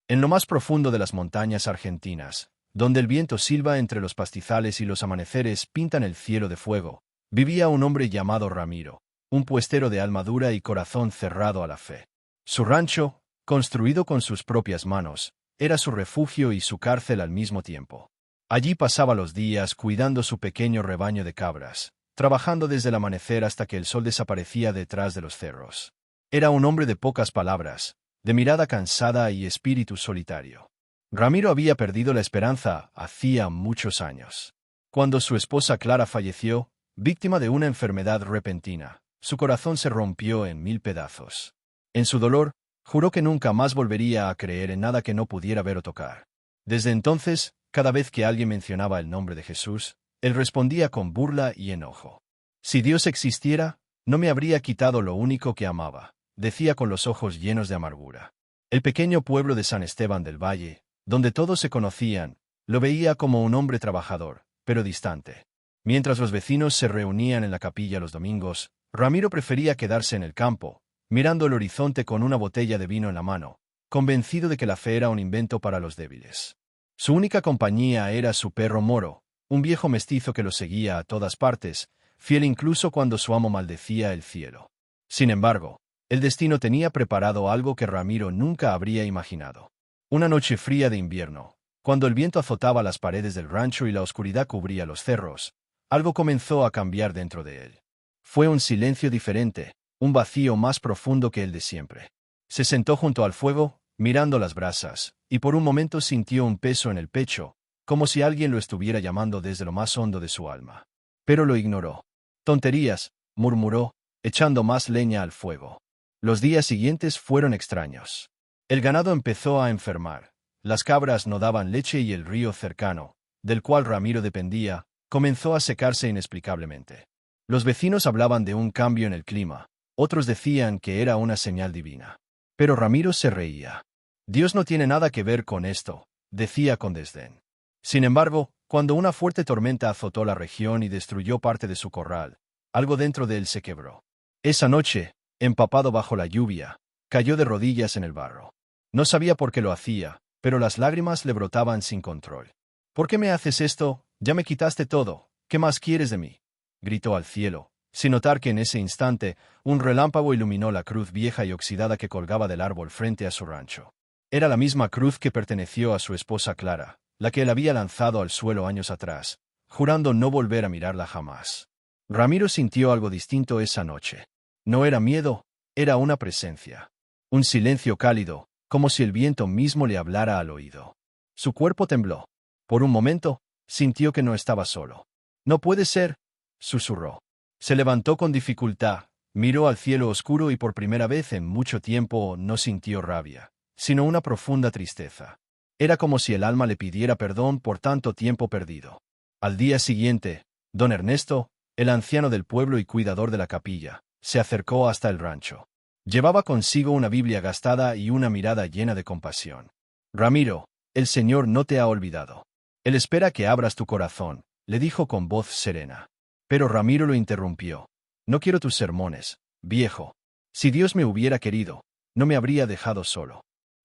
En lo más profundo de las montañas argentinas, donde el viento silba entre los pastizales y los amaneceres pintan el cielo de fuego, vivía un hombre llamado Ramiro, un puestero de alma dura y corazón cerrado a la fe. Su rancho, construido con sus propias manos, era su refugio y su cárcel al mismo tiempo. Allí pasaba los días cuidando su pequeño rebaño de cabras, trabajando desde el amanecer hasta que el sol desaparecía detrás de los cerros. Era un hombre de pocas palabras, de mirada cansada y espíritu solitario. Ramiro había perdido la esperanza hacía muchos años. Cuando su esposa Clara falleció, víctima de una enfermedad repentina, su corazón se rompió en 1000 pedazos. En su dolor, juró que nunca más volvería a creer en nada que no pudiera ver o tocar. Desde entonces, cada vez que alguien mencionaba el nombre de Jesús, él respondía con burla y enojo. Si Dios existiera, no me habría quitado lo único que amaba, decía con los ojos llenos de amargura. El pequeño pueblo de San Esteban del Valle, donde todos se conocían, lo veía como un hombre trabajador, pero distante. Mientras los vecinos se reunían en la capilla los domingos, Ramiro prefería quedarse en el campo, mirando el horizonte con una botella de vino en la mano, convencido de que la fe era un invento para los débiles. Su única compañía era su perro Moro, un viejo mestizo que lo seguía a todas partes, fiel incluso cuando su amo maldecía el cielo. Sin embargo, el destino tenía preparado algo que Ramiro nunca habría imaginado. Una noche fría de invierno, cuando el viento azotaba las paredes del rancho y la oscuridad cubría los cerros, algo comenzó a cambiar dentro de él. Fue un silencio diferente, un vacío más profundo que el de siempre. Se sentó junto al fuego, mirando las brasas, y por un momento sintió un peso en el pecho, como si alguien lo estuviera llamando desde lo más hondo de su alma. Pero lo ignoró. Tonterías, murmuró, echando más leña al fuego. Los días siguientes fueron extraños. El ganado empezó a enfermar, las cabras no daban leche y el río cercano, del cual Ramiro dependía, comenzó a secarse inexplicablemente. Los vecinos hablaban de un cambio en el clima, otros decían que era una señal divina. Pero Ramiro se reía. Dios no tiene nada que ver con esto, decía con desdén. Sin embargo, cuando una fuerte tormenta azotó la región y destruyó parte de su corral, algo dentro de él se quebró. Esa noche, empapado bajo la lluvia, cayó de rodillas en el barro. No sabía por qué lo hacía, pero las lágrimas le brotaban sin control. ¿Por qué me haces esto? Ya me quitaste todo. ¿Qué más quieres de mí? Gritó al cielo, sin notar que en ese instante un relámpago iluminó la cruz vieja y oxidada que colgaba del árbol frente a su rancho. Era la misma cruz que perteneció a su esposa Clara, la que él había lanzado al suelo años atrás, jurando no volver a mirarla jamás. Ramiro sintió algo distinto esa noche. No era miedo, era una presencia. Un silencio cálido, como si el viento mismo le hablara al oído. Su cuerpo tembló. Por un momento, sintió que no estaba solo. «No puede ser», susurró. Se levantó con dificultad, miró al cielo oscuro y por primera vez en mucho tiempo no sintió rabia, sino una profunda tristeza. Era como si el alma le pidiera perdón por tanto tiempo perdido. Al día siguiente, don Ernesto, el anciano del pueblo y cuidador de la capilla, se acercó hasta el rancho. Llevaba consigo una Biblia gastada y una mirada llena de compasión. «Ramiro, el Señor no te ha olvidado. Él espera que abras tu corazón», le dijo con voz serena. Pero Ramiro lo interrumpió. «No quiero tus sermones, viejo. Si Dios me hubiera querido, no me habría dejado solo».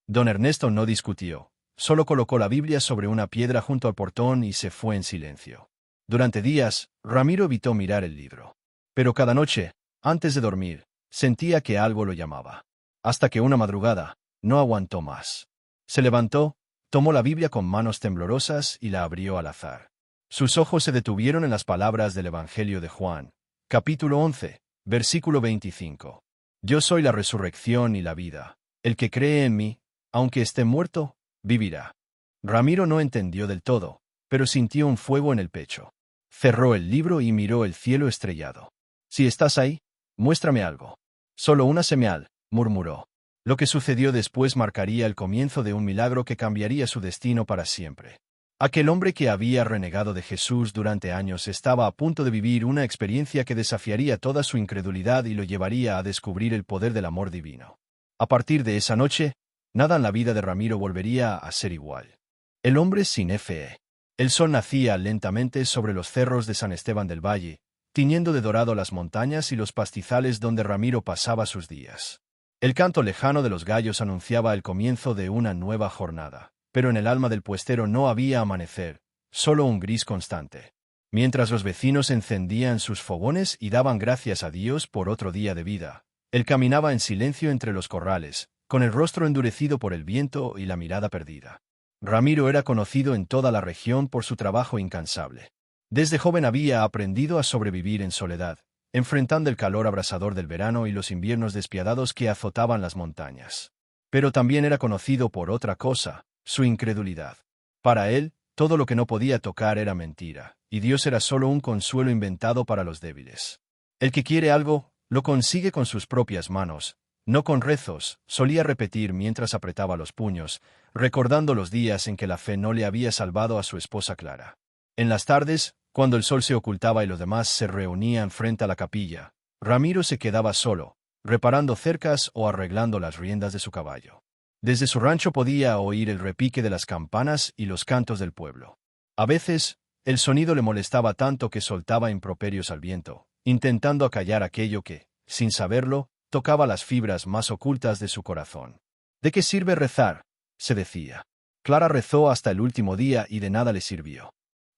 Don Ernesto no discutió, solo colocó la Biblia sobre una piedra junto al portón y se fue en silencio. Durante días, Ramiro evitó mirar el libro. Pero cada noche, antes de dormir, sentía que algo lo llamaba. Hasta que una madrugada, no aguantó más. Se levantó, tomó la Biblia con manos temblorosas y la abrió al azar. Sus ojos se detuvieron en las palabras del Evangelio de Juan, capítulo 11, versículo 25. «Yo soy la resurrección y la vida. El que cree en mí, aunque esté muerto, vivirá». Ramiro no entendió del todo, pero sintió un fuego en el pecho. Cerró el libro y miró el cielo estrellado. «Si estás ahí, muéstrame algo». «Solo una señal», murmuró. Lo que sucedió después marcaría el comienzo de un milagro que cambiaría su destino para siempre. Aquel hombre que había renegado de Jesús durante años estaba a punto de vivir una experiencia que desafiaría toda su incredulidad y lo llevaría a descubrir el poder del amor divino. A partir de esa noche, nada en la vida de Ramiro volvería a ser igual. El hombre sin fe. El sol nacía lentamente sobre los cerros de San Esteban del Valle, tiñendo de dorado las montañas y los pastizales donde Ramiro pasaba sus días. El canto lejano de los gallos anunciaba el comienzo de una nueva jornada, pero en el alma del puestero no había amanecer, solo un gris constante. Mientras los vecinos encendían sus fogones y daban gracias a Dios por otro día de vida, él caminaba en silencio entre los corrales, con el rostro endurecido por el viento y la mirada perdida. Ramiro era conocido en toda la región por su trabajo incansable. Desde joven había aprendido a sobrevivir en soledad, enfrentando el calor abrasador del verano y los inviernos despiadados que azotaban las montañas. Pero también era conocido por otra cosa, su incredulidad. Para él, todo lo que no podía tocar era mentira, y Dios era solo un consuelo inventado para los débiles. El que quiere algo, lo consigue con sus propias manos, no con rezos, solía repetir mientras apretaba los puños, recordando los días en que la fe no le había salvado a su esposa Clara. En las tardes, cuando el sol se ocultaba y los demás se reunían frente a la capilla, Ramiro se quedaba solo, reparando cercas o arreglando las riendas de su caballo. Desde su rancho podía oír el repique de las campanas y los cantos del pueblo. A veces, el sonido le molestaba tanto que soltaba improperios al viento, intentando acallar aquello que, sin saberlo, tocaba las fibras más ocultas de su corazón. ¿De qué sirve rezar?, se decía. Clara rezó hasta el último día y de nada le sirvió.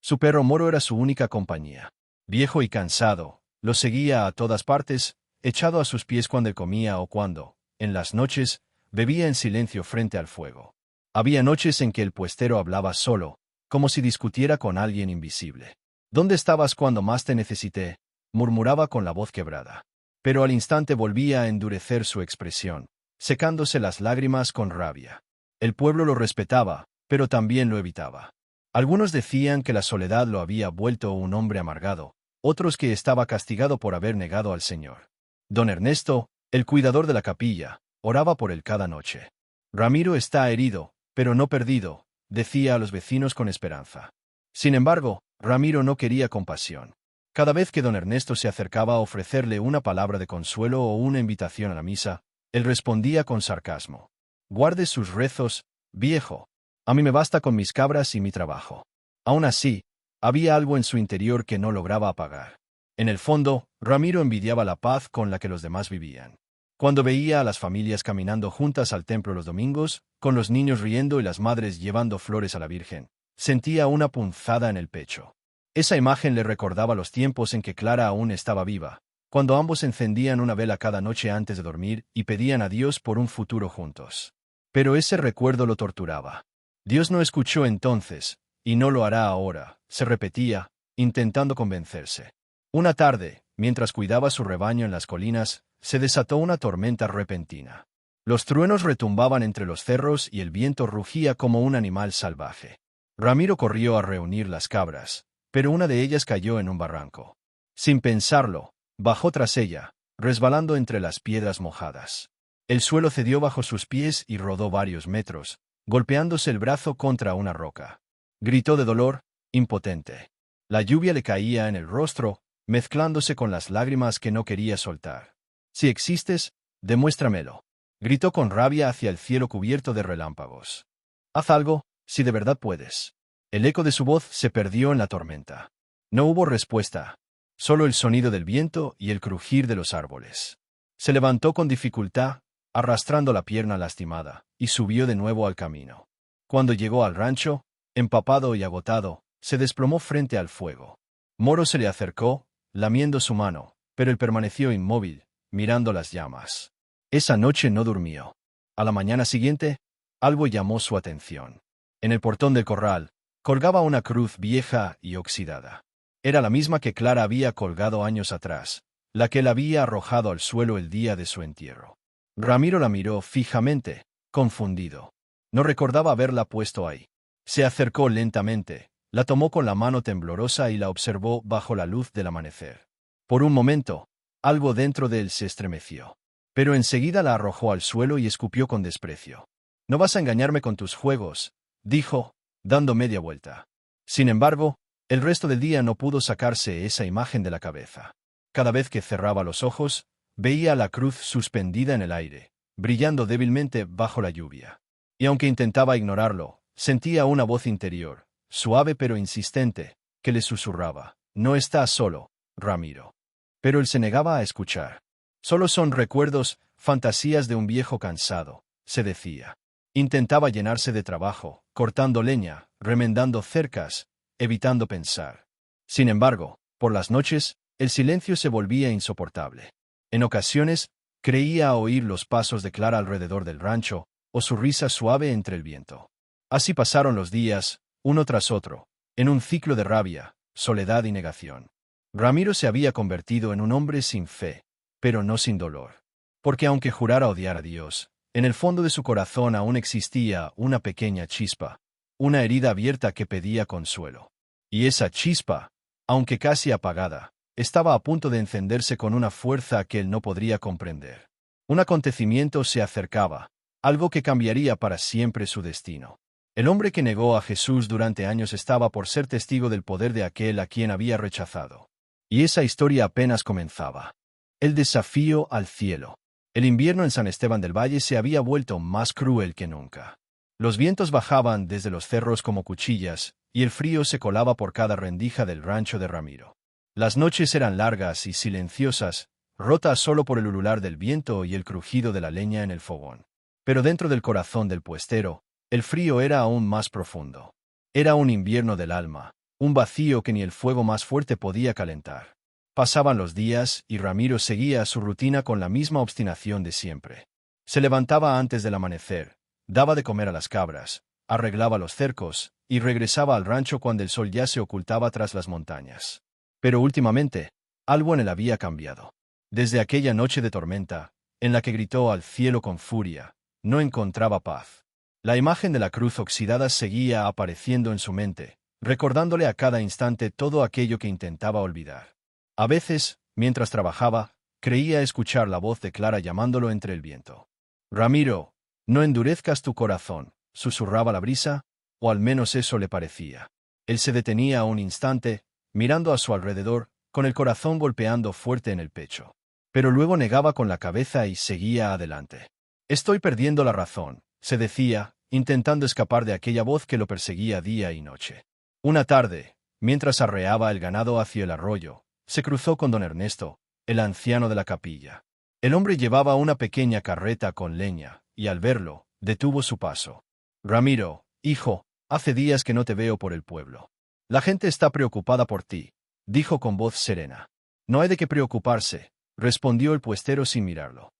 Su perro Moro era su única compañía. Viejo y cansado, lo seguía a todas partes, echado a sus pies cuando comía o cuando, en las noches, bebía en silencio frente al fuego. Había noches en que el puestero hablaba solo, como si discutiera con alguien invisible. ¿Dónde estabas cuando más te necesité?, murmuraba con la voz quebrada. Pero al instante volvía a endurecer su expresión, secándose las lágrimas con rabia. El pueblo lo respetaba, pero también lo evitaba. Algunos decían que la soledad lo había vuelto un hombre amargado, otros que estaba castigado por haber negado al Señor. Don Ernesto, el cuidador de la capilla, oraba por él cada noche. Ramiro está herido, pero no perdido, decía a los vecinos con esperanza. Sin embargo, Ramiro no quería compasión. Cada vez que don Ernesto se acercaba a ofrecerle una palabra de consuelo o una invitación a la misa, él respondía con sarcasmo. Guarde sus rezos, viejo. A mí me basta con mis cabras y mi trabajo. Aún así, había algo en su interior que no lograba apagar. En el fondo, Ramiro envidiaba la paz con la que los demás vivían. Cuando veía a las familias caminando juntas al templo los domingos, con los niños riendo y las madres llevando flores a la Virgen, sentía una punzada en el pecho. Esa imagen le recordaba los tiempos en que Clara aún estaba viva, cuando ambos encendían una vela cada noche antes de dormir y pedían a Dios por un futuro juntos. Pero ese recuerdo lo torturaba. Dios no escuchó entonces, y no lo hará ahora, se repetía, intentando convencerse. Una tarde, mientras cuidaba su rebaño en las colinas, se desató una tormenta repentina. Los truenos retumbaban entre los cerros y el viento rugía como un animal salvaje. Ramiro corrió a reunir las cabras, pero una de ellas cayó en un barranco. Sin pensarlo, bajó tras ella, resbalando entre las piedras mojadas. El suelo cedió bajo sus pies y rodó varios metros, golpeándose el brazo contra una roca. Gritó de dolor, impotente. La lluvia le caía en el rostro, mezclándose con las lágrimas que no quería soltar. Si existes, demuéstramelo. Gritó con rabia hacia el cielo cubierto de relámpagos. Haz algo, si de verdad puedes. El eco de su voz se perdió en la tormenta. No hubo respuesta, solo el sonido del viento y el crujir de los árboles. Se levantó con dificultad, arrastrando la pierna lastimada, y subió de nuevo al camino. Cuando llegó al rancho, empapado y agotado, se desplomó frente al fuego. Moro se le acercó, lamiendo su mano, pero él permaneció inmóvil, mirando las llamas. Esa noche no durmió. A la mañana siguiente, algo llamó su atención. En el portón del corral, colgaba una cruz vieja y oxidada. Era la misma que Clara había colgado años atrás, la que él había arrojado al suelo el día de su entierro. Ramiro la miró fijamente, confundido. No recordaba haberla puesto ahí. Se acercó lentamente, la tomó con la mano temblorosa y la observó bajo la luz del amanecer. Por un momento, algo dentro de él se estremeció. Pero enseguida la arrojó al suelo y escupió con desprecio. «No vas a engañarme con tus juegos», dijo, dando media vuelta. Sin embargo, el resto del día no pudo sacarse esa imagen de la cabeza. Cada vez que cerraba los ojos, veía la cruz suspendida en el aire, brillando débilmente bajo la lluvia. Y aunque intentaba ignorarlo, sentía una voz interior, suave pero insistente, que le susurraba: «No estás solo, Ramiro». Pero él se negaba a escuchar. «Solo son recuerdos», fantasías de un viejo cansado, se decía. Intentaba llenarse de trabajo, cortando leña, remendando cercas, evitando pensar. Sin embargo, por las noches, el silencio se volvía insoportable. En ocasiones, creía oír los pasos de Clara alrededor del rancho, o su risa suave entre el viento. Así pasaron los días, uno tras otro, en un ciclo de rabia, soledad y negación. Ramiro se había convertido en un hombre sin fe, pero no sin dolor. Porque aunque jurara odiar a Dios, en el fondo de su corazón aún existía una pequeña chispa, una herida abierta que pedía consuelo. Y esa chispa, aunque casi apagada, estaba a punto de encenderse con una fuerza que él no podría comprender. Un acontecimiento se acercaba, algo que cambiaría para siempre su destino. El hombre que negó a Jesús durante años estaba por ser testigo del poder de aquel a quien había rechazado. Y esa historia apenas comenzaba. El desafío al cielo. El invierno en San Esteban del Valle se había vuelto más cruel que nunca. Los vientos bajaban desde los cerros como cuchillas, y el frío se colaba por cada rendija del rancho de Ramiro. Las noches eran largas y silenciosas, rotas solo por el ulular del viento y el crujido de la leña en el fogón. Pero dentro del corazón del puestero, el frío era aún más profundo. Era un invierno del alma, un vacío que ni el fuego más fuerte podía calentar. Pasaban los días y Ramiro seguía su rutina con la misma obstinación de siempre. Se levantaba antes del amanecer, daba de comer a las cabras, arreglaba los cercos, y regresaba al rancho cuando el sol ya se ocultaba tras las montañas. Pero últimamente, algo en él había cambiado. Desde aquella noche de tormenta, en la que gritó al cielo con furia, no encontraba paz. La imagen de la cruz oxidada seguía apareciendo en su mente, recordándole a cada instante todo aquello que intentaba olvidar. A veces, mientras trabajaba, creía escuchar la voz de Clara llamándolo entre el viento. «Ramiro, no endurezcas tu corazón», susurraba la brisa, o al menos eso le parecía. Él se detenía un instante, mirando a su alrededor, con el corazón golpeando fuerte en el pecho. Pero luego negaba con la cabeza y seguía adelante. «Estoy perdiendo la razón», se decía, intentando escapar de aquella voz que lo perseguía día y noche. Una tarde, mientras arreaba el ganado hacia el arroyo, se cruzó con don Ernesto, el anciano de la capilla. El hombre llevaba una pequeña carreta con leña, y al verlo, detuvo su paso. «Ramiro, hijo, hace días que no te veo por el pueblo. La gente está preocupada por ti», dijo con voz serena. «No hay de qué preocuparse», respondió el puestero sin mirarlo.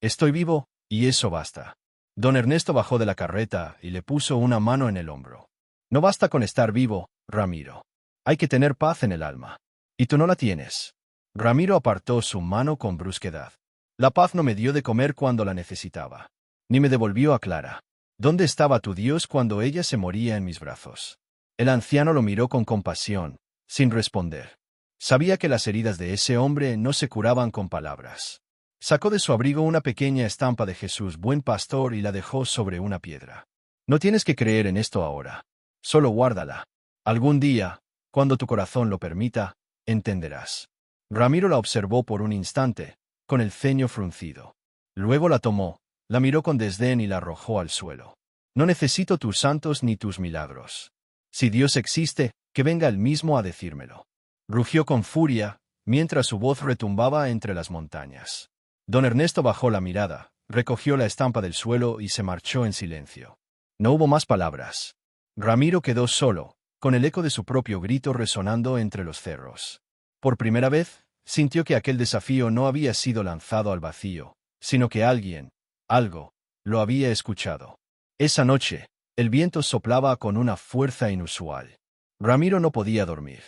«Estoy vivo, y eso basta». Don Ernesto bajó de la carreta y le puso una mano en el hombro. «No basta con estar vivo, Ramiro. Hay que tener paz en el alma. Y tú no la tienes». Ramiro apartó su mano con brusquedad. «La paz no me dio de comer cuando la necesitaba. Ni me devolvió a Clara. ¿Dónde estaba tu Dios cuando ella se moría en mis brazos?» El anciano lo miró con compasión, sin responder. Sabía que las heridas de ese hombre no se curaban con palabras. Sacó de su abrigo una pequeña estampa de Jesús buen pastor y la dejó sobre una piedra. «No tienes que creer en esto ahora. Solo guárdala. Algún día, cuando tu corazón lo permita, entenderás». Ramiro la observó por un instante, con el ceño fruncido. Luego la tomó, la miró con desdén y la arrojó al suelo. «No necesito tus santos ni tus milagros. Si Dios existe, que venga él mismo a decírmelo». Rugió con furia, mientras su voz retumbaba entre las montañas. Don Ernesto bajó la mirada, recogió la estampa del suelo y se marchó en silencio. No hubo más palabras. Ramiro quedó solo, con el eco de su propio grito resonando entre los cerros. Por primera vez, sintió que aquel desafío no había sido lanzado al vacío, sino que alguien, algo, lo había escuchado. Esa noche, el viento soplaba con una fuerza inusual. Ramiro no podía dormir.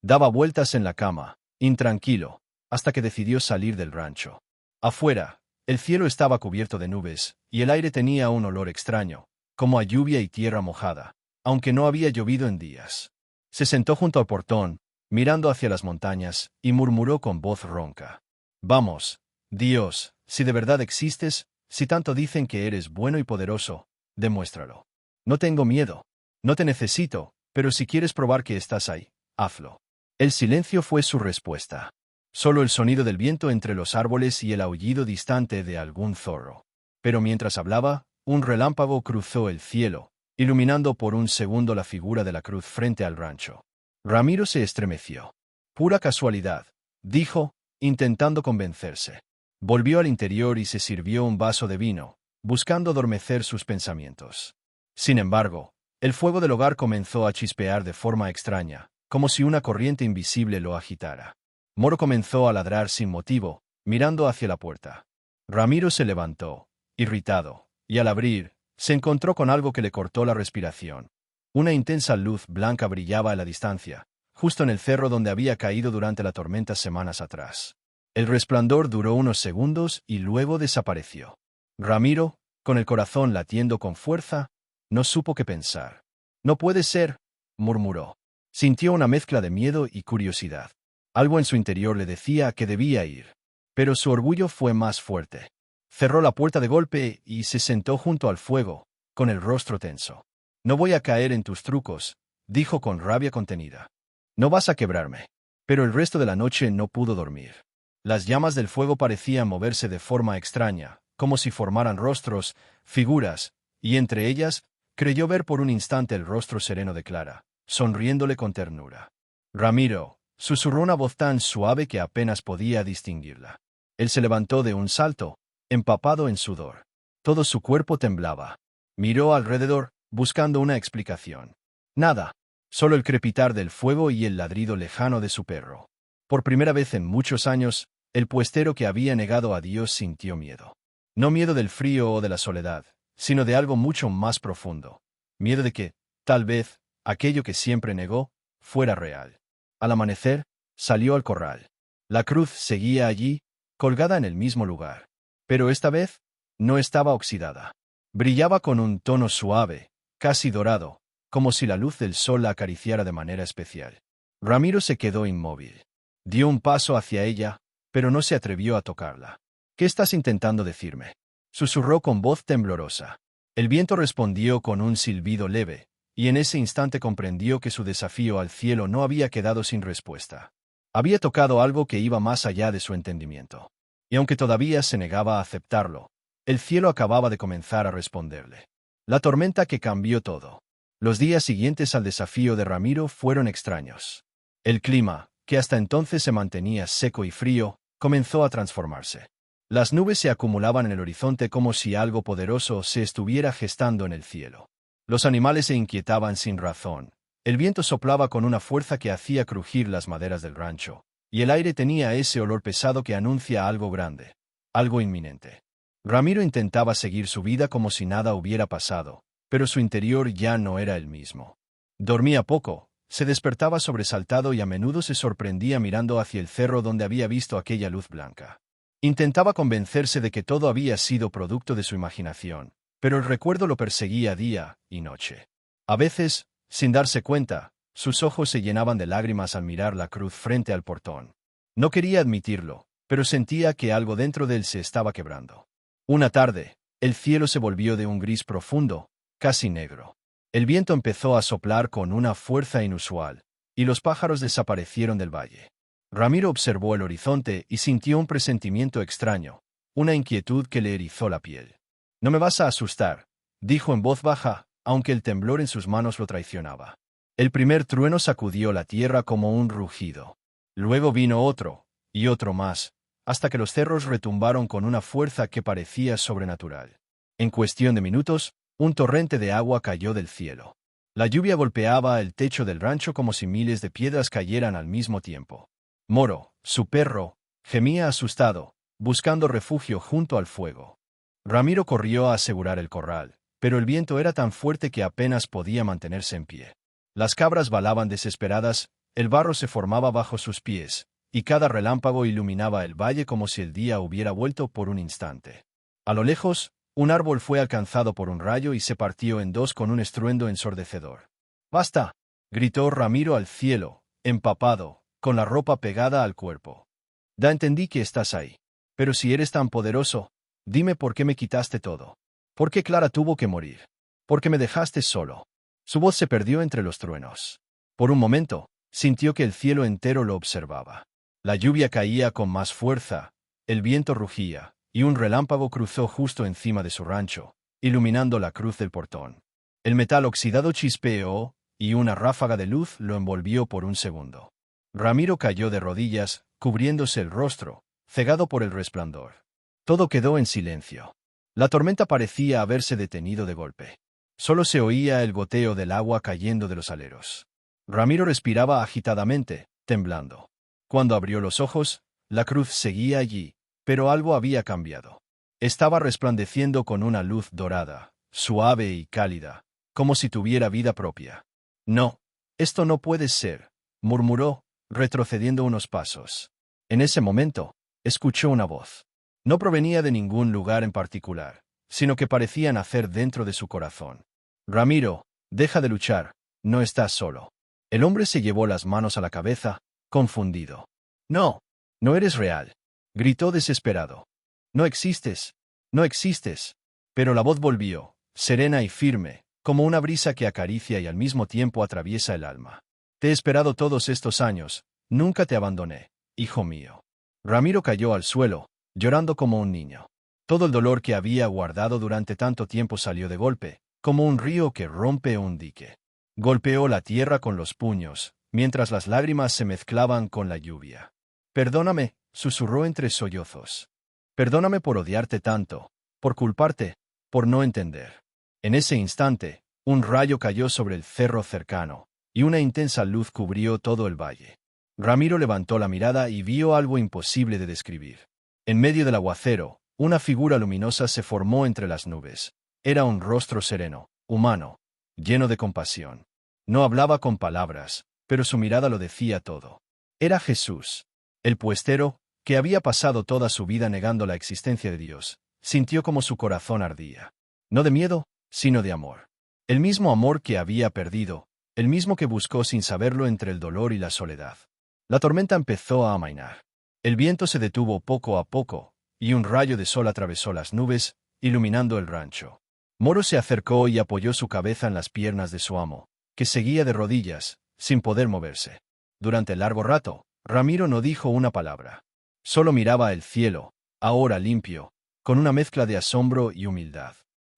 Daba vueltas en la cama, intranquilo, hasta que decidió salir del rancho. Afuera, el cielo estaba cubierto de nubes, y el aire tenía un olor extraño, como a lluvia y tierra mojada, aunque no había llovido en días. Se sentó junto al portón, mirando hacia las montañas, y murmuró con voz ronca. «Vamos, Dios, si de verdad existes, si tanto dicen que eres bueno y poderoso, demuéstralo. No tengo miedo. No te necesito, pero si quieres probar que estás ahí, hazlo». El silencio fue su respuesta. Solo el sonido del viento entre los árboles y el aullido distante de algún zorro. Pero mientras hablaba, un relámpago cruzó el cielo, iluminando por un segundo la figura de la cruz frente al rancho. Ramiro se estremeció. «Pura casualidad», dijo, intentando convencerse. Volvió al interior y se sirvió un vaso de vino, buscando adormecer sus pensamientos. Sin embargo, el fuego del hogar comenzó a chispear de forma extraña, como si una corriente invisible lo agitara. Moro comenzó a ladrar sin motivo, mirando hacia la puerta. Ramiro se levantó, irritado, y al abrir, se encontró con algo que le cortó la respiración. Una intensa luz blanca brillaba a la distancia, justo en el cerro donde había caído durante la tormenta semanas atrás. El resplandor duró unos segundos y luego desapareció. Ramiro, con el corazón latiendo con fuerza, no supo qué pensar. «No puede ser», murmuró. Sintió una mezcla de miedo y curiosidad. Algo en su interior le decía que debía ir. Pero su orgullo fue más fuerte. Cerró la puerta de golpe y se sentó junto al fuego, con el rostro tenso. «No voy a caer en tus trucos», dijo con rabia contenida. «No vas a quebrarme». Pero el resto de la noche no pudo dormir. Las llamas del fuego parecían moverse de forma extraña, como si formaran rostros, figuras, y entre ellas, creyó ver por un instante el rostro sereno de Clara, sonriéndole con ternura. «Ramiro», susurró una voz tan suave que apenas podía distinguirla. Él se levantó de un salto, empapado en sudor. Todo su cuerpo temblaba. Miró alrededor, buscando una explicación. Nada, solo el crepitar del fuego y el ladrido lejano de su perro. Por primera vez en muchos años, el puestero que había negado a Dios sintió miedo. No miedo del frío o de la soledad, sino de algo mucho más profundo. Miedo de que, tal vez, aquello que siempre negó, fuera real. Al amanecer, salió al corral. La cruz seguía allí, colgada en el mismo lugar. Pero esta vez, no estaba oxidada. Brillaba con un tono suave, casi dorado, como si la luz del sol la acariciara de manera especial. Ramiro se quedó inmóvil. Dio un paso hacia ella, pero no se atrevió a tocarla. «¿Qué estás intentando decirme?», susurró con voz temblorosa. El viento respondió con un silbido leve, y en ese instante comprendió que su desafío al cielo no había quedado sin respuesta. Había tocado algo que iba más allá de su entendimiento. Y aunque todavía se negaba a aceptarlo, el cielo acababa de comenzar a responderle. La tormenta que cambió todo. Los días siguientes al desafío de Ramiro fueron extraños. El clima, que hasta entonces se mantenía seco y frío, comenzó a transformarse. Las nubes se acumulaban en el horizonte como si algo poderoso se estuviera gestando en el cielo. Los animales se inquietaban sin razón. El viento soplaba con una fuerza que hacía crujir las maderas del rancho, y el aire tenía ese olor pesado que anuncia algo grande, algo inminente. Ramiro intentaba seguir su vida como si nada hubiera pasado, pero su interior ya no era el mismo. Dormía poco, se despertaba sobresaltado y a menudo se sorprendía mirando hacia el cerro donde había visto aquella luz blanca. Intentaba convencerse de que todo había sido producto de su imaginación, pero el recuerdo lo perseguía día y noche. A veces, sin darse cuenta, sus ojos se llenaban de lágrimas al mirar la cruz frente al portón. No quería admitirlo, pero sentía que algo dentro de él se estaba quebrando. Una tarde, el cielo se volvió de un gris profundo, casi negro. El viento empezó a soplar con una fuerza inusual, y los pájaros desaparecieron del valle. Ramiro observó el horizonte y sintió un presentimiento extraño, una inquietud que le erizó la piel. «No me vas a asustar», dijo en voz baja, aunque el temblor en sus manos lo traicionaba. El primer trueno sacudió la tierra como un rugido. Luego vino otro, y otro más, hasta que los cerros retumbaron con una fuerza que parecía sobrenatural. En cuestión de minutos, un torrente de agua cayó del cielo. La lluvia golpeaba el techo del rancho como si miles de piedras cayeran al mismo tiempo. Moro, su perro, gemía asustado, buscando refugio junto al fuego. Ramiro corrió a asegurar el corral, pero el viento era tan fuerte que apenas podía mantenerse en pie. Las cabras balaban desesperadas, el barro se formaba bajo sus pies, y cada relámpago iluminaba el valle como si el día hubiera vuelto por un instante. A lo lejos, un árbol fue alcanzado por un rayo y se partió en dos con un estruendo ensordecedor. «¡Basta!», gritó Ramiro al cielo, empapado, con la ropa pegada al cuerpo. «Ya entendí que estás ahí. Pero si eres tan poderoso, dime por qué me quitaste todo. ¿Por qué Clara tuvo que morir? ¿Por qué me dejaste solo?». Su voz se perdió entre los truenos. Por un momento, sintió que el cielo entero lo observaba. La lluvia caía con más fuerza, el viento rugía, y un relámpago cruzó justo encima de su rancho, iluminando la cruz del portón. El metal oxidado chispeó, y una ráfaga de luz lo envolvió por un segundo. Ramiro cayó de rodillas, cubriéndose el rostro, cegado por el resplandor. Todo quedó en silencio. La tormenta parecía haberse detenido de golpe. Solo se oía el goteo del agua cayendo de los aleros. Ramiro respiraba agitadamente, temblando. Cuando abrió los ojos, la cruz seguía allí, pero algo había cambiado. Estaba resplandeciendo con una luz dorada, suave y cálida, como si tuviera vida propia. No, esto no puede ser, murmuró, retrocediendo unos pasos. En ese momento, escuchó una voz. No provenía de ningún lugar en particular, sino que parecía nacer dentro de su corazón. Ramiro, deja de luchar, no estás solo. El hombre se llevó las manos a la cabeza, confundido. No, no eres real, gritó desesperado. No existes, no existes. Pero la voz volvió, serena y firme, como una brisa que acaricia y al mismo tiempo atraviesa el alma. Te he esperado todos estos años, nunca te abandoné, hijo mío. Ramiro cayó al suelo, llorando como un niño. Todo el dolor que había guardado durante tanto tiempo salió de golpe, como un río que rompe un dique. Golpeó la tierra con los puños, mientras las lágrimas se mezclaban con la lluvia. Perdóname, susurró entre sollozos. Perdóname por odiarte tanto, por culparte, por no entender. En ese instante, un rayo cayó sobre el cerro cercano, y una intensa luz cubrió todo el valle. Ramiro levantó la mirada y vio algo imposible de describir. En medio del aguacero, una figura luminosa se formó entre las nubes. Era un rostro sereno, humano, lleno de compasión. No hablaba con palabras, pero su mirada lo decía todo. Era Jesús. El puestero, que había pasado toda su vida negando la existencia de Dios, sintió como su corazón ardía. No de miedo, sino de amor. El mismo amor que había perdido, el mismo que buscó sin saberlo entre el dolor y la soledad. La tormenta empezó a amainar. El viento se detuvo poco a poco, y un rayo de sol atravesó las nubes, iluminando el rancho. Moro se acercó y apoyó su cabeza en las piernas de su amo, que seguía de rodillas, sin poder moverse. Durante largo rato, Ramiro no dijo una palabra. Solo miraba el cielo, ahora limpio, con una mezcla de asombro y humildad.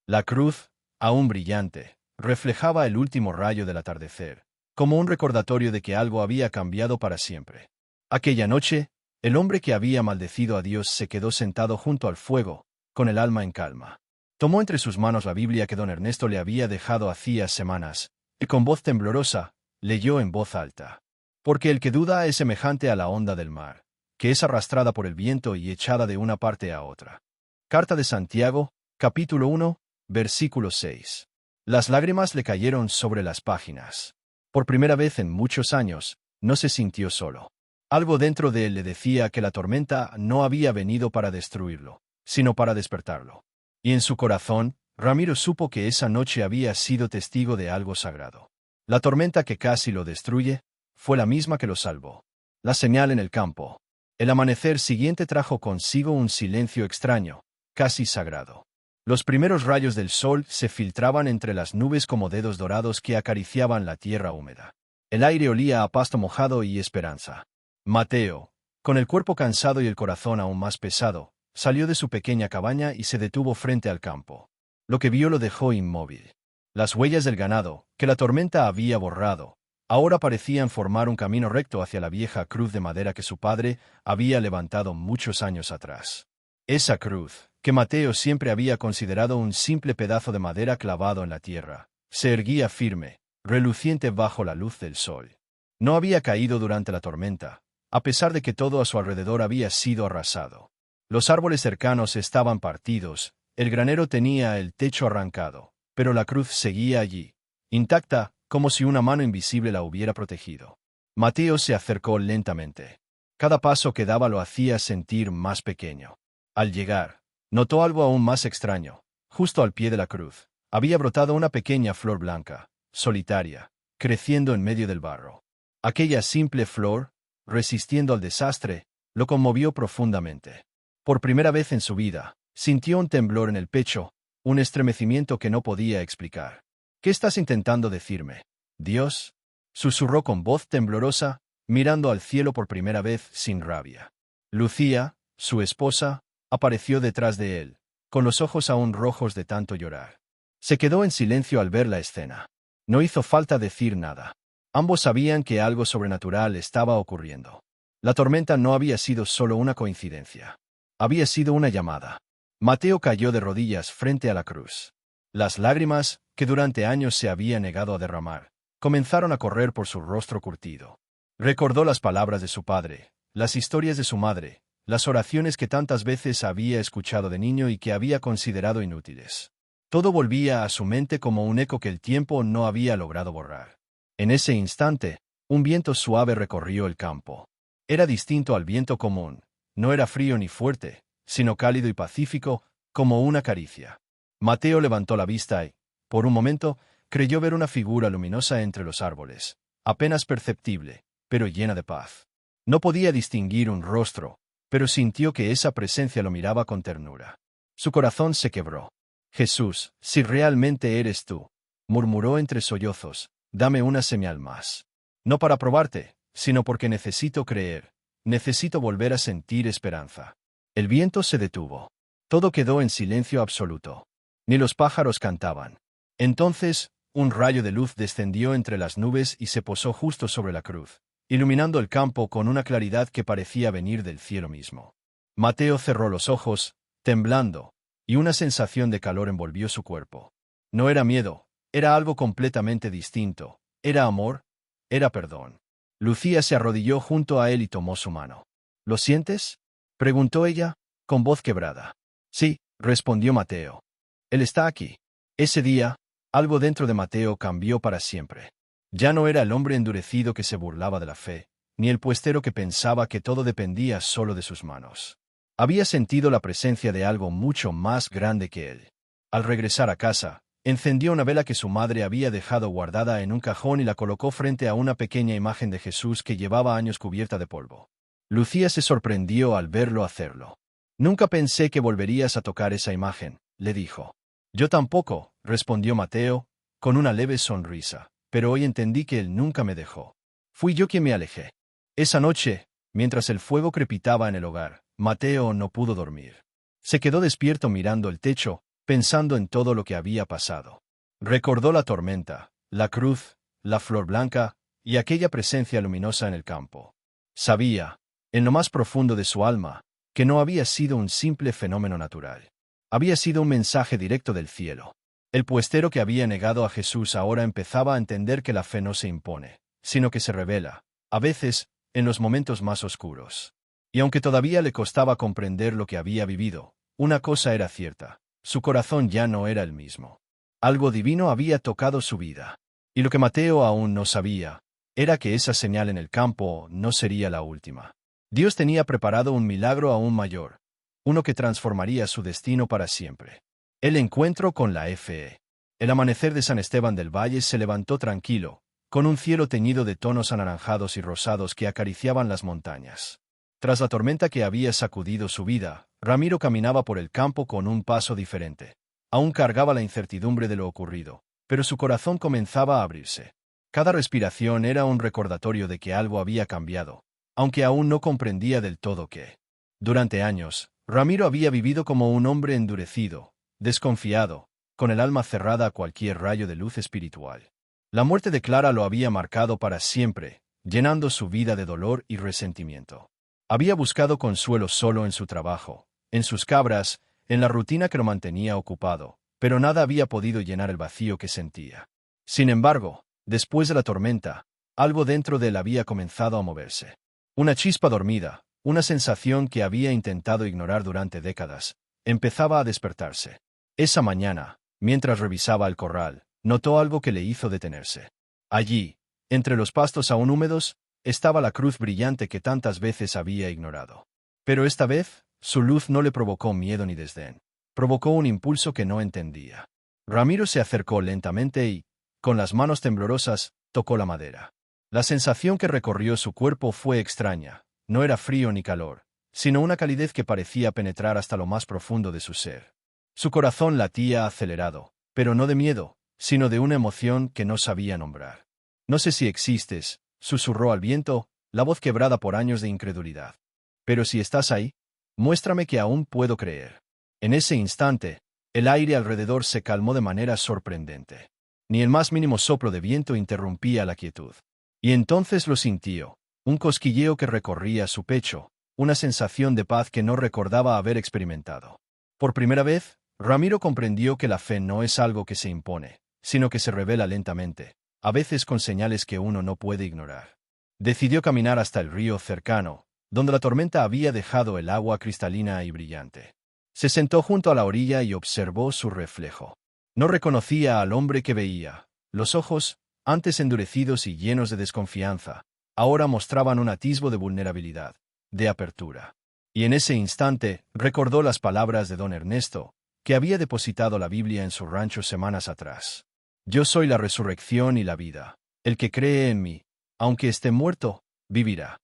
La cruz, aún brillante, reflejaba el último rayo del atardecer, como un recordatorio de que algo había cambiado para siempre. Aquella noche, el hombre que había maldecido a Dios se quedó sentado junto al fuego, con el alma en calma. Tomó entre sus manos la Biblia que don Ernesto le había dejado hacía semanas, y con voz temblorosa, leyó en voz alta. Porque el que duda es semejante a la onda del mar, que es arrastrada por el viento y echada de una parte a otra. Carta de Santiago, capítulo 1, versículo 6. Las lágrimas le cayeron sobre las páginas. Por primera vez en muchos años, no se sintió solo. Algo dentro de él le decía que la tormenta no había venido para destruirlo, sino para despertarlo. Y en su corazón, Ramiro supo que esa noche había sido testigo de algo sagrado. La tormenta que casi lo destruye, fue la misma que lo salvó. La señal en el campo. El amanecer siguiente trajo consigo un silencio extraño, casi sagrado. Los primeros rayos del sol se filtraban entre las nubes como dedos dorados que acariciaban la tierra húmeda. El aire olía a pasto mojado y esperanza. Mateo, con el cuerpo cansado y el corazón aún más pesado, salió de su pequeña cabaña y se detuvo frente al campo. Lo que vio lo dejó inmóvil. Las huellas del ganado, que la tormenta había borrado, ahora parecían formar un camino recto hacia la vieja cruz de madera que su padre había levantado muchos años atrás. Esa cruz, que Mateo siempre había considerado un simple pedazo de madera clavado en la tierra, se erguía firme, reluciente bajo la luz del sol. No había caído durante la tormenta, a pesar de que todo a su alrededor había sido arrasado. Los árboles cercanos estaban partidos, el granero tenía el techo arrancado, pero la cruz seguía allí, intacta, como si una mano invisible la hubiera protegido. Mateo se acercó lentamente. Cada paso que daba lo hacía sentir más pequeño. Al llegar, notó algo aún más extraño. Justo al pie de la cruz, había brotado una pequeña flor blanca, solitaria, creciendo en medio del barro. Aquella simple flor, resistiendo al desastre, lo conmovió profundamente. Por primera vez en su vida, sintió un temblor en el pecho, un estremecimiento que no podía explicar. ¿Qué estás intentando decirme, Dios? Susurró con voz temblorosa, mirando al cielo por primera vez sin rabia. Lucía, su esposa, apareció detrás de él, con los ojos aún rojos de tanto llorar. Se quedó en silencio al ver la escena. No hizo falta decir nada. Ambos sabían que algo sobrenatural estaba ocurriendo. La tormenta no había sido solo una coincidencia. Había sido una llamada. Mateo cayó de rodillas frente a la cruz. Las lágrimas, que durante años se había negado a derramar, comenzaron a correr por su rostro curtido. Recordó las palabras de su padre, las historias de su madre, las oraciones que tantas veces había escuchado de niño y que había considerado inútiles. Todo volvía a su mente como un eco que el tiempo no había logrado borrar. En ese instante, un viento suave recorrió el campo. Era distinto al viento común, no era frío ni fuerte, sino cálido y pacífico, como una caricia. Mateo levantó la vista y, por un momento, creyó ver una figura luminosa entre los árboles, apenas perceptible, pero llena de paz. No podía distinguir un rostro, pero sintió que esa presencia lo miraba con ternura. Su corazón se quebró. «Jesús, si realmente eres tú», murmuró entre sollozos, «dame una señal más. No para probarte, sino porque necesito creer, necesito volver a sentir esperanza». El viento se detuvo. Todo quedó en silencio absoluto. Ni los pájaros cantaban. Entonces, un rayo de luz descendió entre las nubes y se posó justo sobre la cruz, iluminando el campo con una claridad que parecía venir del cielo mismo. Mateo cerró los ojos, temblando, y una sensación de calor envolvió su cuerpo. No era miedo, era algo completamente distinto, era amor, era perdón. Lucía se arrodilló junto a él y tomó su mano. «¿Lo sientes?», preguntó ella, con voz quebrada. «Sí», respondió Mateo. «Él está aquí». Ese día, algo dentro de Mateo cambió para siempre. Ya no era el hombre endurecido que se burlaba de la fe, ni el puestero que pensaba que todo dependía solo de sus manos. Había sentido la presencia de algo mucho más grande que él. Al regresar a casa, encendió una vela que su madre había dejado guardada en un cajón y la colocó frente a una pequeña imagen de Jesús que llevaba años cubierta de polvo. Lucía se sorprendió al verlo hacerlo. «Nunca pensé que volverías a tocar esa imagen», le dijo. «Yo tampoco», respondió Mateo, con una leve sonrisa, «pero hoy entendí que él nunca me dejó. Fui yo quien me alejé». Esa noche, mientras el fuego crepitaba en el hogar, Mateo no pudo dormir. Se quedó despierto mirando el techo, pensando en todo lo que había pasado. Recordó la tormenta, la cruz, la flor blanca y aquella presencia luminosa en el campo. Sabía, en lo más profundo de su alma, que no había sido un simple fenómeno natural. Había sido un mensaje directo del cielo. El puestero que había negado a Jesús ahora empezaba a entender que la fe no se impone, sino que se revela, a veces, en los momentos más oscuros. Y aunque todavía le costaba comprender lo que había vivido, una cosa era cierta, su corazón ya no era el mismo. Algo divino había tocado su vida. Y lo que Mateo aún no sabía, era que esa señal en el campo no sería la última. Dios tenía preparado un milagro aún mayor, uno que transformaría su destino para siempre. El encuentro con la fe. El amanecer de San Esteban del Valle se levantó tranquilo, con un cielo teñido de tonos anaranjados y rosados que acariciaban las montañas. Tras la tormenta que había sacudido su vida, Ramiro caminaba por el campo con un paso diferente. Aún cargaba la incertidumbre de lo ocurrido, pero su corazón comenzaba a abrirse. Cada respiración era un recordatorio de que algo había cambiado, aunque aún no comprendía del todo qué. Durante años, Ramiro había vivido como un hombre endurecido, desconfiado, con el alma cerrada a cualquier rayo de luz espiritual. La muerte de Clara lo había marcado para siempre, llenando su vida de dolor y resentimiento. Había buscado consuelo solo en su trabajo, en sus cabras, en la rutina que lo mantenía ocupado, pero nada había podido llenar el vacío que sentía. Sin embargo, después de la tormenta, algo dentro de él había comenzado a moverse. Una chispa dormida, una sensación que había intentado ignorar durante décadas, empezaba a despertarse. Esa mañana, mientras revisaba el corral, notó algo que le hizo detenerse. Allí, entre los pastos aún húmedos, estaba la cruz brillante que tantas veces había ignorado. Pero esta vez, su luz no le provocó miedo ni desdén. Provocó un impulso que no entendía. Ramiro se acercó lentamente y, con las manos temblorosas, tocó la madera. La sensación que recorrió su cuerpo fue extraña. No era frío ni calor, sino una calidez que parecía penetrar hasta lo más profundo de su ser. Su corazón latía acelerado, pero no de miedo, sino de una emoción que no sabía nombrar. «No sé si existes», susurró al viento, la voz quebrada por años de incredulidad. «Pero si estás ahí, muéstrame que aún puedo creer». En ese instante, el aire alrededor se calmó de manera sorprendente. Ni el más mínimo soplo de viento interrumpía la quietud. Y entonces lo sintió, un cosquilleo que recorría su pecho, una sensación de paz que no recordaba haber experimentado. Por primera vez, Ramiro comprendió que la fe no es algo que se impone, sino que se revela lentamente, a veces con señales que uno no puede ignorar. Decidió caminar hasta el río cercano, donde la tormenta había dejado el agua cristalina y brillante. Se sentó junto a la orilla y observó su reflejo. No reconocía al hombre que veía. Los ojos, antes endurecidos y llenos de desconfianza, ahora mostraban un atisbo de vulnerabilidad, de apertura. Y en ese instante recordó las palabras de don Ernesto, que había depositado la Biblia en su rancho semanas atrás. Yo soy la resurrección y la vida. El que cree en mí, aunque esté muerto, vivirá.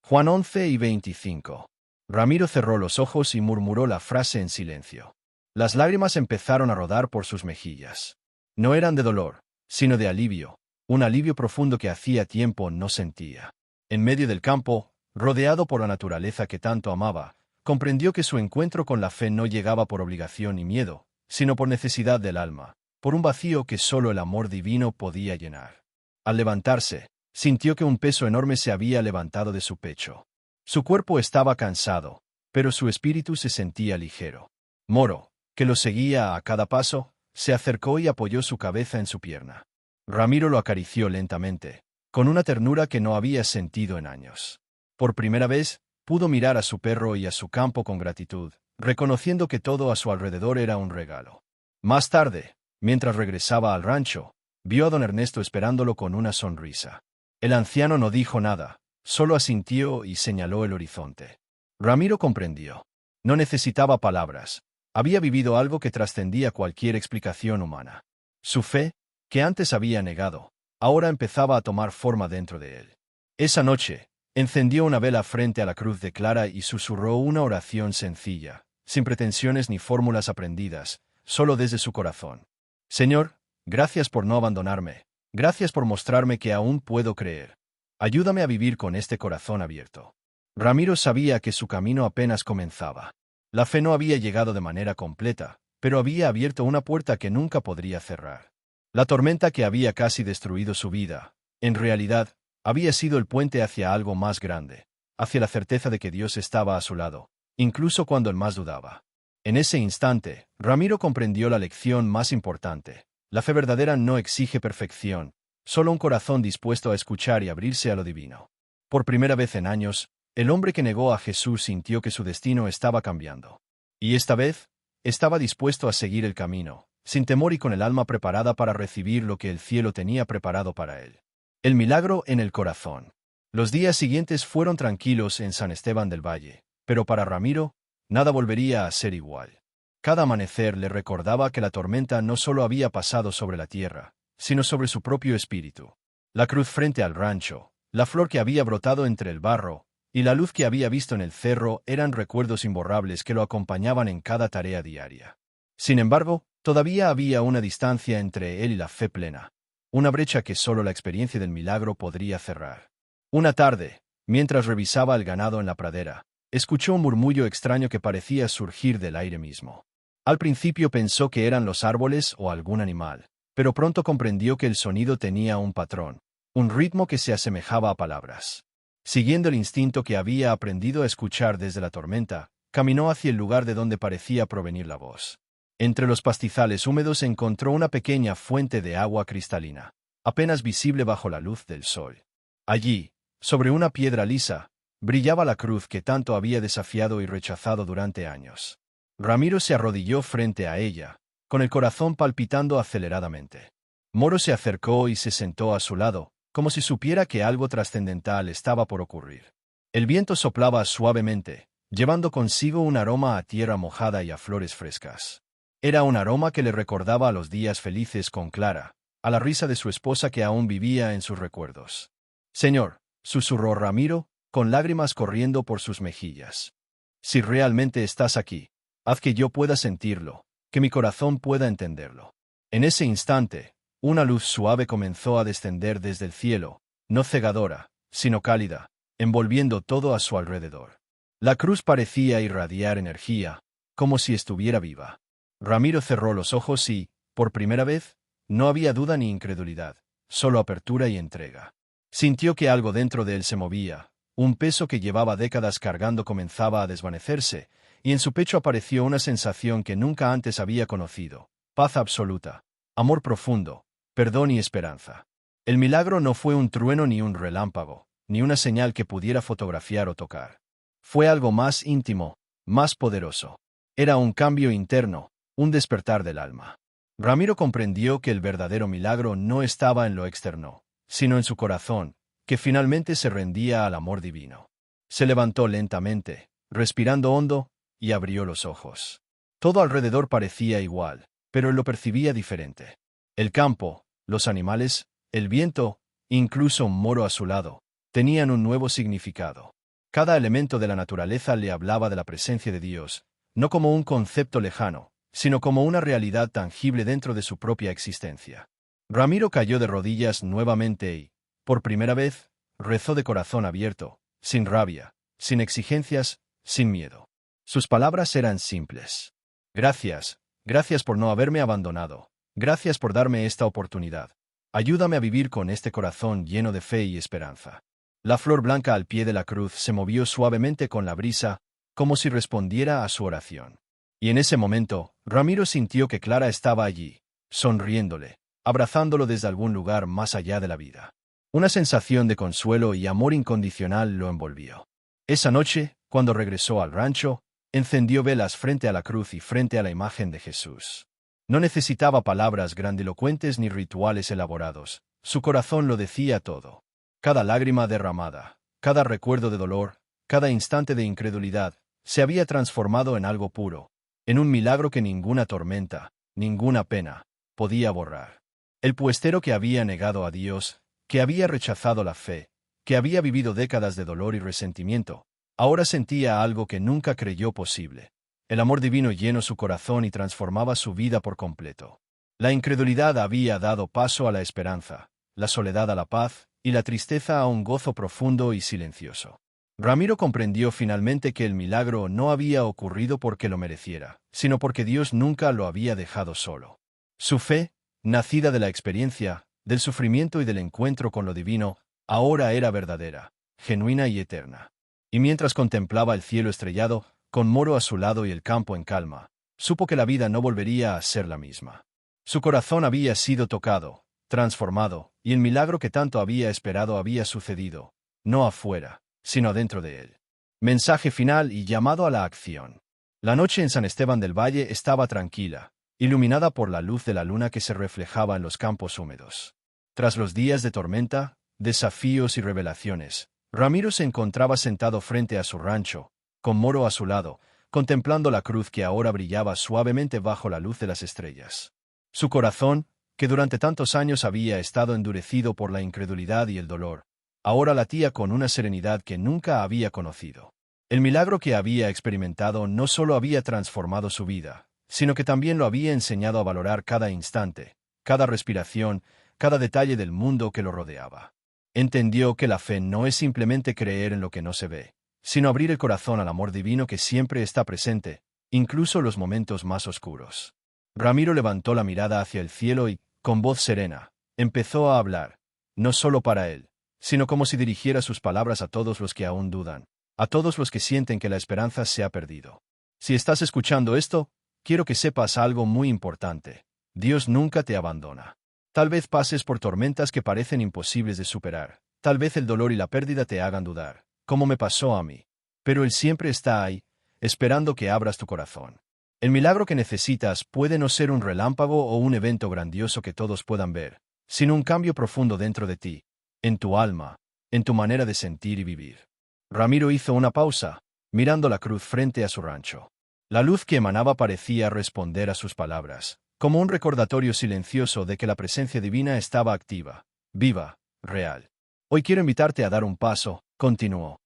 Juan 11:25. Ramiro cerró los ojos y murmuró la frase en silencio. Las lágrimas empezaron a rodar por sus mejillas. No eran de dolor, sino de alivio, un alivio profundo que hacía tiempo no sentía. En medio del campo, rodeado por la naturaleza que tanto amaba, comprendió que su encuentro con la fe no llegaba por obligación y miedo, sino por necesidad del alma, por un vacío que solo el amor divino podía llenar. Al levantarse, sintió que un peso enorme se había levantado de su pecho. Su cuerpo estaba cansado, pero su espíritu se sentía ligero. Moro, que lo seguía a cada paso, se acercó y apoyó su cabeza en su pierna. Ramiro lo acarició lentamente, con una ternura que no había sentido en años. Por primera vez, pudo mirar a su perro y a su campo con gratitud, reconociendo que todo a su alrededor era un regalo. Más tarde, mientras regresaba al rancho, vio a don Ernesto esperándolo con una sonrisa. El anciano no dijo nada, solo asintió y señaló el horizonte. Ramiro comprendió. No necesitaba palabras. Había vivido algo que trascendía cualquier explicación humana. Su fe, que antes había negado, ahora empezaba a tomar forma dentro de él. Esa noche, encendió una vela frente a la cruz de Clara y susurró una oración sencilla, sin pretensiones ni fórmulas aprendidas, solo desde su corazón. Señor, gracias por no abandonarme, gracias por mostrarme que aún puedo creer. Ayúdame a vivir con este corazón abierto. Ramiro sabía que su camino apenas comenzaba. La fe no había llegado de manera completa, pero había abierto una puerta que nunca podría cerrar. La tormenta que había casi destruido su vida, en realidad, había sido el puente hacia algo más grande, hacia la certeza de que Dios estaba a su lado, incluso cuando él más dudaba. En ese instante, Ramiro comprendió la lección más importante. La fe verdadera no exige perfección, solo un corazón dispuesto a escuchar y abrirse a lo divino. Por primera vez en años, el hombre que negó a Jesús sintió que su destino estaba cambiando. Y esta vez, estaba dispuesto a seguir el camino, sin temor y con el alma preparada para recibir lo que el cielo tenía preparado para él. El milagro en el corazón. Los días siguientes fueron tranquilos en San Esteban del Valle, pero para Ramiro, nada volvería a ser igual. Cada amanecer le recordaba que la tormenta no solo había pasado sobre la tierra, sino sobre su propio espíritu. La cruz frente al rancho, la flor que había brotado entre el barro, y la luz que había visto en el cerro eran recuerdos imborrables que lo acompañaban en cada tarea diaria. Sin embargo, todavía había una distancia entre él y la fe plena, una brecha que solo la experiencia del milagro podría cerrar. Una tarde, mientras revisaba el ganado en la pradera, escuchó un murmullo extraño que parecía surgir del aire mismo. Al principio pensó que eran los árboles o algún animal, pero pronto comprendió que el sonido tenía un patrón, un ritmo que se asemejaba a palabras. Siguiendo el instinto que había aprendido a escuchar desde la tormenta, caminó hacia el lugar de donde parecía provenir la voz. Entre los pastizales húmedos encontró una pequeña fuente de agua cristalina, apenas visible bajo la luz del sol. Allí, sobre una piedra lisa, brillaba la cruz que tanto había desafiado y rechazado durante años. Ramiro se arrodilló frente a ella, con el corazón palpitando aceleradamente. Moro se acercó y se sentó a su lado, como si supiera que algo trascendental estaba por ocurrir. El viento soplaba suavemente, llevando consigo un aroma a tierra mojada y a flores frescas. Era un aroma que le recordaba a los días felices con Clara, a la risa de su esposa que aún vivía en sus recuerdos. «Señor», susurró Ramiro, con lágrimas corriendo por sus mejillas. «Si realmente estás aquí, haz que yo pueda sentirlo, que mi corazón pueda entenderlo». En ese instante, una luz suave comenzó a descender desde el cielo, no cegadora, sino cálida, envolviendo todo a su alrededor. La cruz parecía irradiar energía, como si estuviera viva. Ramiro cerró los ojos y, por primera vez, no había duda ni incredulidad, solo apertura y entrega. Sintió que algo dentro de él se movía, Un peso que llevaba décadas cargando comenzaba a desvanecerse, y en su pecho apareció una sensación que nunca antes había conocido: paz absoluta, amor profundo, perdón y esperanza. El milagro no fue un trueno ni un relámpago, ni una señal que pudiera fotografiar o tocar. Fue algo más íntimo, más poderoso. Era un cambio interno, un despertar del alma. Ramiro comprendió que el verdadero milagro no estaba en lo externo, sino en su corazón, que finalmente se rendía al amor divino. Se levantó lentamente, respirando hondo, y abrió los ojos. Todo alrededor parecía igual, pero él lo percibía diferente. El campo, los animales, el viento, incluso Moro a su lado, tenían un nuevo significado. Cada elemento de la naturaleza le hablaba de la presencia de Dios, no como un concepto lejano, sino como una realidad tangible dentro de su propia existencia. Ramiro cayó de rodillas nuevamente y, por primera vez, rezó de corazón abierto, sin rabia, sin exigencias, sin miedo. Sus palabras eran simples. Gracias, gracias por no haberme abandonado, gracias por darme esta oportunidad. Ayúdame a vivir con este corazón lleno de fe y esperanza. La flor blanca al pie de la cruz se movió suavemente con la brisa, como si respondiera a su oración. Y en ese momento, Ramiro sintió que Clara estaba allí, sonriéndole, abrazándolo desde algún lugar más allá de la vida. Una sensación de consuelo y amor incondicional lo envolvió. Esa noche, cuando regresó al rancho, encendió velas frente a la cruz y frente a la imagen de Jesús. No necesitaba palabras grandilocuentes ni rituales elaborados, su corazón lo decía todo. Cada lágrima derramada, cada recuerdo de dolor, cada instante de incredulidad, se había transformado en algo puro, en un milagro que ninguna tormenta, ninguna pena, podía borrar. El puestero que había negado a Dios, que había rechazado la fe, que había vivido décadas de dolor y resentimiento, ahora sentía algo que nunca creyó posible. El amor divino llenó su corazón y transformaba su vida por completo. La incredulidad había dado paso a la esperanza, la soledad a la paz, y la tristeza a un gozo profundo y silencioso. Ramiro comprendió finalmente que el milagro no había ocurrido porque lo mereciera, sino porque Dios nunca lo había dejado solo. Su fe, nacida de la experiencia, del sufrimiento y del encuentro con lo divino, ahora era verdadera, genuina y eterna. Y mientras contemplaba el cielo estrellado, con Moro a su lado y el campo en calma, supo que la vida no volvería a ser la misma. Su corazón había sido tocado, transformado, y el milagro que tanto había esperado había sucedido, no afuera, sino dentro de él. Mensaje final y llamado a la acción. La noche en San Esteban del Valle estaba tranquila, iluminada por la luz de la luna que se reflejaba en los campos húmedos. Tras los días de tormenta, desafíos y revelaciones, Ramiro se encontraba sentado frente a su rancho, con Moro a su lado, contemplando la cruz que ahora brillaba suavemente bajo la luz de las estrellas. Su corazón, que durante tantos años había estado endurecido por la incredulidad y el dolor, ahora latía con una serenidad que nunca había conocido. El milagro que había experimentado no solo había transformado su vida, sino que también lo había enseñado a valorar cada instante, cada respiración, cada detalle del mundo que lo rodeaba. Entendió que la fe no es simplemente creer en lo que no se ve, sino abrir el corazón al amor divino que siempre está presente, incluso en los momentos más oscuros. Ramiro levantó la mirada hacia el cielo y, con voz serena, empezó a hablar, no solo para él, sino como si dirigiera sus palabras a todos los que aún dudan, a todos los que sienten que la esperanza se ha perdido. Si estás escuchando esto, quiero que sepas algo muy importante. Dios nunca te abandona. Tal vez pases por tormentas que parecen imposibles de superar, tal vez el dolor y la pérdida te hagan dudar, como me pasó a mí. Pero Él siempre está ahí, esperando que abras tu corazón. El milagro que necesitas puede no ser un relámpago o un evento grandioso que todos puedan ver, sino un cambio profundo dentro de ti, en tu alma, en tu manera de sentir y vivir. Ramiro hizo una pausa, mirando la cruz frente a su rancho. La luz que emanaba parecía responder a sus palabras, como un recordatorio silencioso de que la presencia divina estaba activa, viva, real. Hoy quiero invitarte a dar un paso, continuó.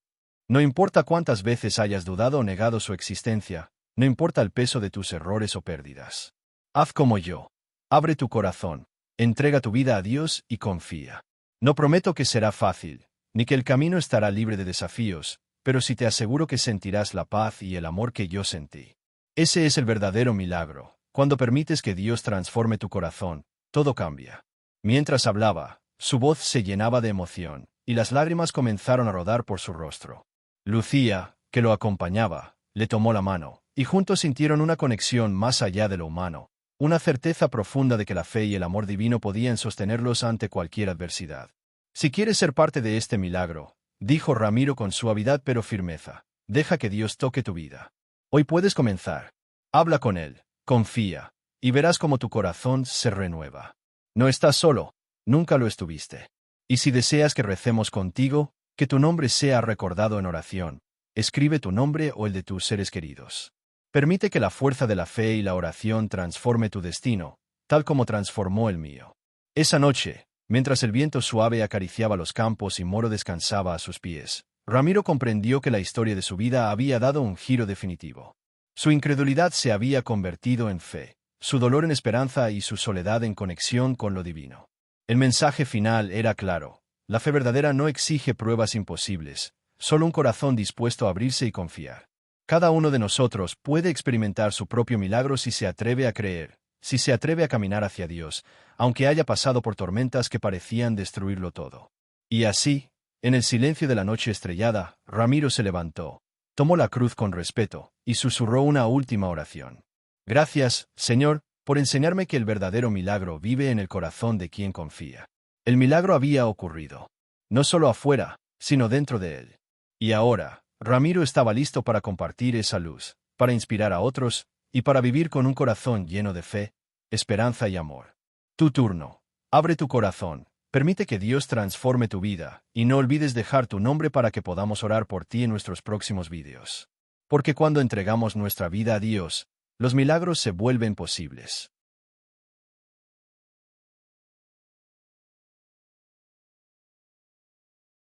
No importa cuántas veces hayas dudado o negado su existencia, no importa el peso de tus errores o pérdidas. Haz como yo. Abre tu corazón, entrega tu vida a Dios y confía. No prometo que será fácil, ni que el camino estará libre de desafíos, pero sí te aseguro que sentirás la paz y el amor que yo sentí. Ese es el verdadero milagro. Cuando permites que Dios transforme tu corazón, todo cambia. Mientras hablaba, su voz se llenaba de emoción, y las lágrimas comenzaron a rodar por su rostro. Lucía, que lo acompañaba, le tomó la mano, y juntos sintieron una conexión más allá de lo humano, una certeza profunda de que la fe y el amor divino podían sostenerlos ante cualquier adversidad. Si quieres ser parte de este milagro, dijo Ramiro con suavidad pero firmeza, deja que Dios toque tu vida. Hoy puedes comenzar. Habla con Él, confía, y verás cómo tu corazón se renueva. No estás solo, nunca lo estuviste. Y si deseas que recemos contigo, que tu nombre sea recordado en oración, escribe tu nombre o el de tus seres queridos. Permite que la fuerza de la fe y la oración transforme tu destino, tal como transformó el mío. Esa noche, mientras el viento suave acariciaba los campos y Moro descansaba a sus pies, Ramiro comprendió que la historia de su vida había dado un giro definitivo. Su incredulidad se había convertido en fe, su dolor en esperanza y su soledad en conexión con lo divino. El mensaje final era claro: la fe verdadera no exige pruebas imposibles, solo un corazón dispuesto a abrirse y confiar. Cada uno de nosotros puede experimentar su propio milagro si se atreve a creer, si se atreve a caminar hacia Dios, aunque haya pasado por tormentas que parecían destruirlo todo. Y así, en el silencio de la noche estrellada, Ramiro se levantó, tomó la cruz con respeto, y susurró una última oración. Gracias, Señor, por enseñarme que el verdadero milagro vive en el corazón de quien confía. El milagro había ocurrido, no solo afuera, sino dentro de él. Y ahora, Ramiro estaba listo para compartir esa luz, para inspirar a otros, y para vivir con un corazón lleno de fe, esperanza y amor. Tu turno. Abre tu corazón, permite que Dios transforme tu vida, y no olvides dejar tu nombre para que podamos orar por ti en nuestros próximos vídeos. Porque cuando entregamos nuestra vida a Dios, los milagros se vuelven posibles.